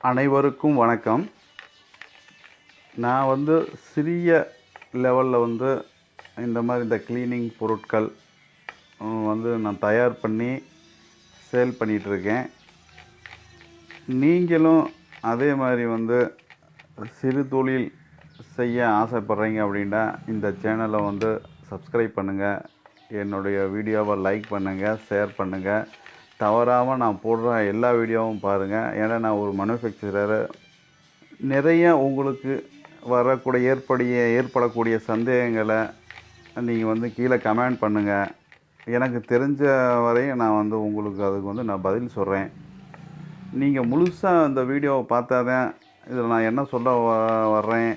அனைவருக்கும் வணக்கம். நான் வந்து சிறிய லெவலில் வந்து இந்த க்ளீனிங் பொருட்கள் நான் தயார் பண்ணி சேல் பண்ணிகிட்ருக்கேன். நீங்களும் அதே மாதிரி சிறு தொழில் செய்ய ஆசைப்பட்றீங்க அப்படின்னா இந்த சேனலை சப்ஸ்கிரைப் பண்ணுங்கள், என்னுடைய வீடியோவை லைக் பண்ணுங்கள், ஷேர் பண்ணுங்கள். தவறாமல் நான் போடுற எல்லா வீடியோவும் பாருங்கள். ஏன்னா நான் ஒரு மேனுஃபேக்சரர். நிறைய உங்களுக்கு ஏற்படக்கூடிய சந்தேகங்களை நீங்கள் கீழே கமெண்ட் பண்ணுங்கள். எனக்கு தெரிஞ்ச வரையும் நான் உங்களுக்கு அதுக்கு நான் பதில் சொல்கிறேன். நீங்கள் முழுசாக இந்த வீடியோவை பார்த்தா தான் இதில் நான் என்ன சொல்ல வர்றேன்,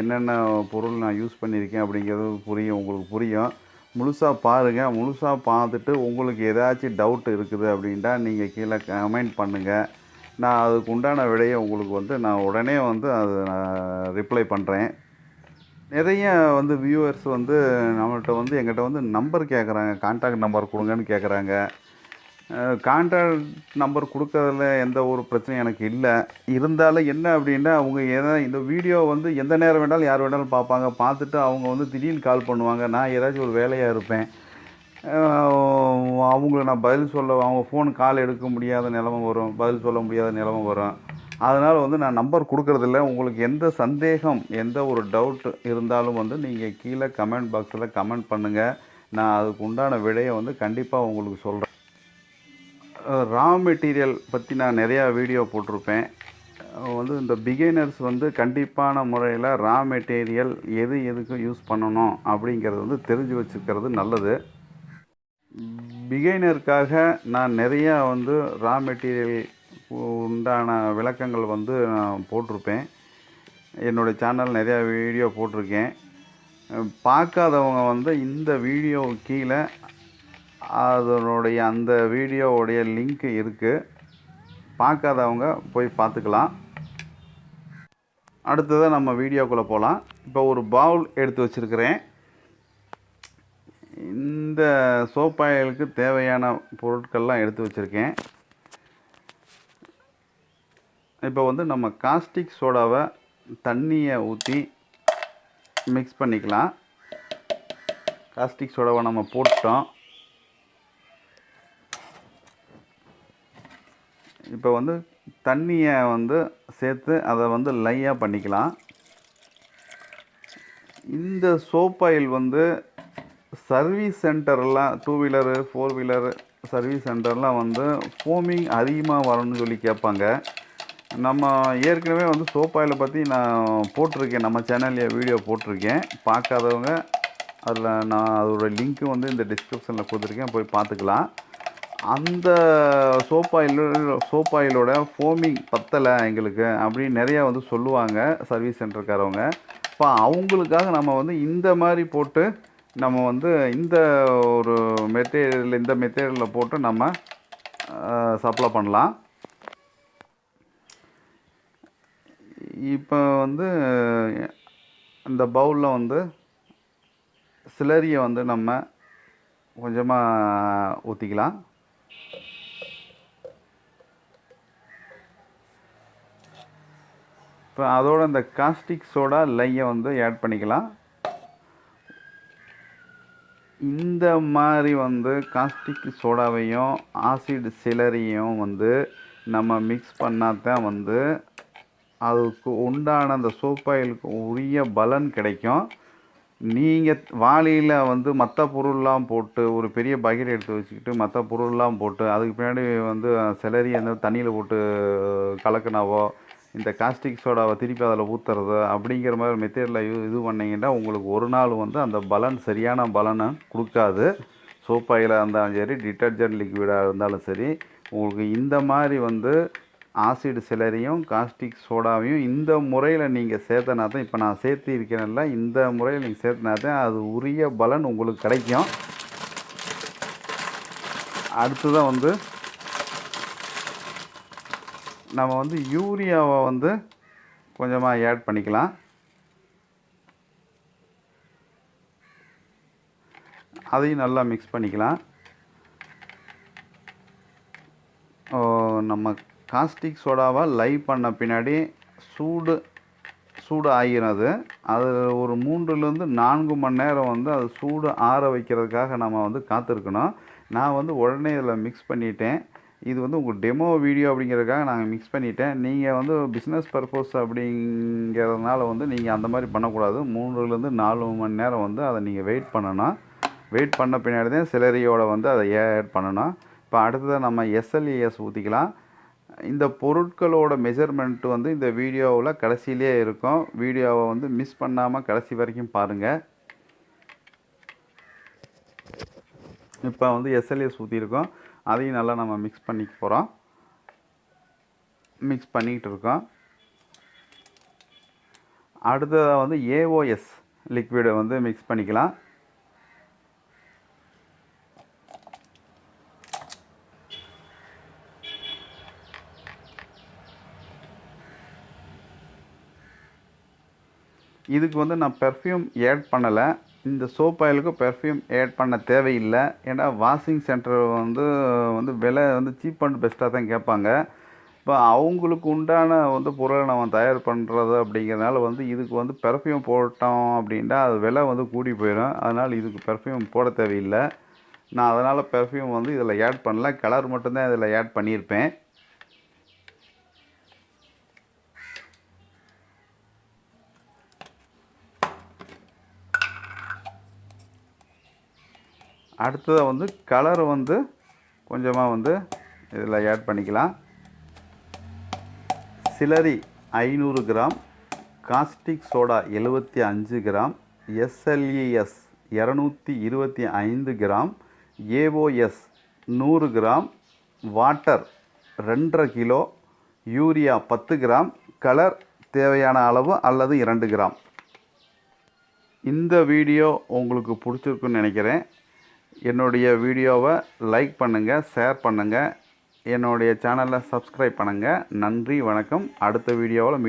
என்னென்ன பொருள் நான் யூஸ் பண்ணியிருக்கேன் அப்படிங்கிறது உங்களுக்கு புரியும். முழுசாக பாருங்கள். முழுசாக பார்த்துட்டு உங்களுக்கு ஏதாச்சும் டவுட் இருக்குது அப்படின்ட்டா நீங்கள் கீழே கமெண்ட் பண்ணுங்கள். நான் அதுக்கு உண்டான விடையை உங்களுக்கு நான் உடனே அது நான் ரிப்ளை பண்ணுறேன். நிறைய வியூவர்ஸ் நம்மள்கிட்ட எங்கிட்ட நம்பர் கேட்குறாங்க, கான்டாக்ட் நம்பர் கொடுங்கன்னு கேட்குறாங்க. கான்டாக்ட் நம்பர் கொடுக்கறதுல எந்த ஒரு பிரச்சனையும் எனக்கு இல்லை. இருந்தாலும் என்ன அப்படின்னா, அவங்க இந்த வீடியோ எந்த நேரம் வேணாலும் யார் வேணாலும் பார்ப்பாங்க. பார்த்துட்டு அவங்க திடீர்னு கால் பண்ணுவாங்க. நான் ஏதாச்சும் ஒரு வேலையாக இருப்பேன். அவங்கள நான் பதில் சொல்ல, அவங்க ஃபோன் கால் எடுக்க முடியாத நிலமை வரும், பதில் சொல்ல முடியாத நிலமை வரும். அதனால் நான் நம்பர் கொடுக்கறதில்ல. உங்களுக்கு எந்த சந்தேகம், எந்த ஒரு டவுட் இருந்தாலும் நீங்கள் கீழே கமெண்ட் பாக்ஸில் கமெண்ட் பண்ணுங்கள். நான் அதுக்கு உண்டான விடையை கண்டிப்பாக உங்களுக்கு சொல்கிறேன். ரா மெட்டீரியல் பற்றி நான் நிறையா வீடியோ போட்டிருப்பேன். இந்த பிகினர்ஸ் கண்டிப்பான முறையில் ரா மெட்டீரியல் எதுக்கு யூஸ் பண்ணணும் அப்படிங்கிறது தெரிஞ்சு வச்சுக்கிறது நல்லது. பிகினருக்காக நான் நிறையா ரா மெட்டீரியல் உண்டான விளக்கங்கள் நான் போட்டிருப்பேன். என்னுடைய சேனல் நிறையா வீடியோ போட்டிருக்கேன். பார்க்காதவங்க இந்த வீடியோ கீழே அதனுடைய அந்த வீடியோவுடைய லிங்க் இருக்குது. பார்க்காதவங்க போய் பார்த்துக்கலாம். அடுத்ததாக நம்ம வீடியோக்குள்ளே போகலாம். இப்போ ஒரு பவுல் எடுத்து வச்சுருக்கிறேன். இந்த சோப் ஆயிலுக்கு தேவையான பொருட்கள்லாம் எடுத்து வச்சுருக்கேன். இப்போ நம்ம காஸ்டிக் சோடாவை தண்ணியை ஊற்றி மிக்ஸ் பண்ணிக்கலாம். காஸ்டிக் சோடாவை நம்ம போட்டோம். இப்போ தண்ணியை சேர்த்து அதை லையாக பண்ணிக்கலாம். இந்த சோப் ஆயில் சர்வீஸ் சென்டர்லாம், 2 வீலரு 4 வீலர் சர்வீஸ் சென்டர்லாம் ஃபோமிங் அதிகமாக வரணும்னு சொல்லி கேட்பாங்க. நம்ம ஏற்கனவே சோப் ஆயிலை பற்றி நான் போட்டிருக்கேன், நம்ம சேனல்லையே வீடியோ போட்டிருக்கேன். பார்க்காதவங்க நான் அதோட லிங்க்கு இந்த டிஸ்கிரிப்ஷனில் கொடுத்துருக்கேன், போய் பார்த்துக்கலாம். அந்த சோப் ஆயிலோட ஃபோமிங் பத்தலை எங்களுக்கு அப்படின்னு நிறையா சொல்லுவாங்க சர்வீஸ் சென்டருக்காரவங்க. இப்போ அவங்களுக்காக நம்ம இந்த மாதிரி போட்டு நம்ம இந்த ஒரு மெட்டீரியலில் போட்டு நம்ம சப்ளை பண்ணலாம். இப்போ இந்த பவுலில் சிலரியை நம்ம கொஞ்சமாக ஊற்றிக்கலாம். இப்போ அதோட இந்த காஸ்டிக் சோடா லையை ஆட் பண்ணிக்கலாம். இந்த மாதிரி காஸ்டிக் சோடாவையும் ஆசிட் சிலரியும் நம்ம மிக்ஸ் பண்ணாதான் அதுக்கு உண்டான அந்த சோப் ஆயிலுக்கு உரிய பலன் கிடைக்கும். நீங்கள் வாளியில் மற்ற பொருள்லாம் போட்டு ஒரு பெரிய பக்கெட் எடுத்து வச்சுக்கிட்டு மற்ற பொருள்லாம் போட்டு அதுக்கு பின்னாடி சிலரி தண்ணியில் போட்டு கலக்கினாவோ, இந்த காஸ்டிக் சோடாவை திருப்பி அதில் ஊற்றுறது அப்படிங்கிற மாதிரி மெத்தீரியலில் இது பண்ணிங்கன்னா உங்களுக்கு ஒரு நாள் அந்த பலன் சரியான பலனை கொடுக்காது. சோப் ஆயிலாக இருந்தாலும் சரி, டிட்டர்ஜென்ட் லிக்விடாக இருந்தாலும் சரி, உங்களுக்கு இந்த மாதிரி ஆசிட் சிலரியும் காஸ்டிக் சோடாவையும் இந்த முறையில் நீங்கள் சேர்த்தனா தான், இப்போ நான் சேர்த்து இருக்கிறேன்ல, இந்த முறையில் நீங்கள் சேர்த்தனா தான் அது உரிய பலன் உங்களுக்கு கிடைக்கும். அடுத்ததான் நம்ம யூரியாவை கொஞ்சமாக ஆட் பண்ணிக்கலாம். அதையும் நல்லா மிக்ஸ் பண்ணிக்கலாம். நம்ம காஸ்டிக் சோடாவை லைவ் பண்ண பின்னாடி சூடு ஆகிறது. அது ஒரு 3லேருந்து 4 மணி நேரம் வந்து அது சூடு ஆற வைக்கிறதுக்காக நம்ம வந்து காத்திருக்கணும். நான் வந்து உடனே இதில் மிக்ஸ் பண்ணிட்டேன். இது வந்து உங்கள் டெமோ வீடியோ அப்படிங்கிறதுக்காக நாங்கள் மிக்ஸ் பண்ணிட்டேன். நீங்கள் வந்து பிஸ்னஸ் பர்பஸ் அப்படிங்கிறதுனால வந்து நீங்கள் அந்த மாதிரி பண்ணக்கூடாது. 3லேருந்து 4 மணி நேரம் வந்து அதை நீங்கள் வெயிட் பண்ணணும். வெயிட் பண்ண பின்னாடி தான் சிலரியோட வந்து அதை ஆட் பண்ணணும். இப்போ அடுத்ததாக நம்ம எஸ்எல்இஎஸ் ஊற்றிக்கலாம். இந்த பொருட்களோட மெஷர்மெண்ட் வந்து இந்த வீடியோவில் கடைசியிலே இருக்கும். வீடியோவை வந்து மிஸ் பண்ணாமல் கடைசி வரைக்கும் பாருங்கள். இப்போ வந்து எஸ்எல்எஸ் ஊற்றிருக்கோம். அதையும் நல்லா நம்ம மிக்ஸ் பண்ணிக்க போகிறோம். மிக்ஸ் பண்ணிக்கிட்டு இருக்கோம். அடுத்ததாக வந்து ஏஓஎஸ் லிக்விடை வந்து மிக்ஸ் பண்ணிக்கலாம். இதுக்கு வந்து நான் பெர்ஃப்யூம் ஆட் பண்ணலை. இந்த சோப் ஆயிலுக்கு பெர்ஃப்யூம் ஆட் பண்ண தேவையில்லை. ஏன்னா வாஷிங் சென்டர் வந்து விலை வந்து சீப் அண்ட் பெஸ்ட்டாக தான் கேட்பாங்க. இப்போ அவங்களுக்கு உண்டான வந்து பொருளை நம்ம தயார் பண்ணுறது அப்படிங்கிறதுனால வந்து இதுக்கு வந்து பெர்ஃப்யூம் போட்டோம் அப்படின்னா அது விலை வந்து கூடி போயிடும். அதனால் இதுக்கு பெர்ஃப்யூம் போட தேவையில்லை. நான் அதனால் பெர்ஃப்யூம் வந்து இதில் ஆட் பண்ணல. கலர் மட்டும்தான் இதில் ஆட் பண்ணியிருப்பேன். அடுத்ததாக வந்து கலர் வந்து கொஞ்சமாக வந்து இதில் ஆட் பண்ணிக்கலாம். சிலரி 500 gram, caustic soda 75 gram, SLES 225 gram, AOS 100 gram, water 2.5 kilo, urea 10 gram, colour தேவையான அளவு அல்லது 2 கிராம். இந்த வீடியோ உங்களுக்கு பிடிச்சிருக்குன்னு நினைக்கிறேன். என்னுடைய வீடியோவை லைக் பண்ணுங்கள், ஷேர் பண்ணுங்கள், என்னுடைய சேனலை சப்ஸ்கிரைப் பண்ணுங்கள். நன்றி, வணக்கம். அடுத்த வீடியோவில் மீண்டும்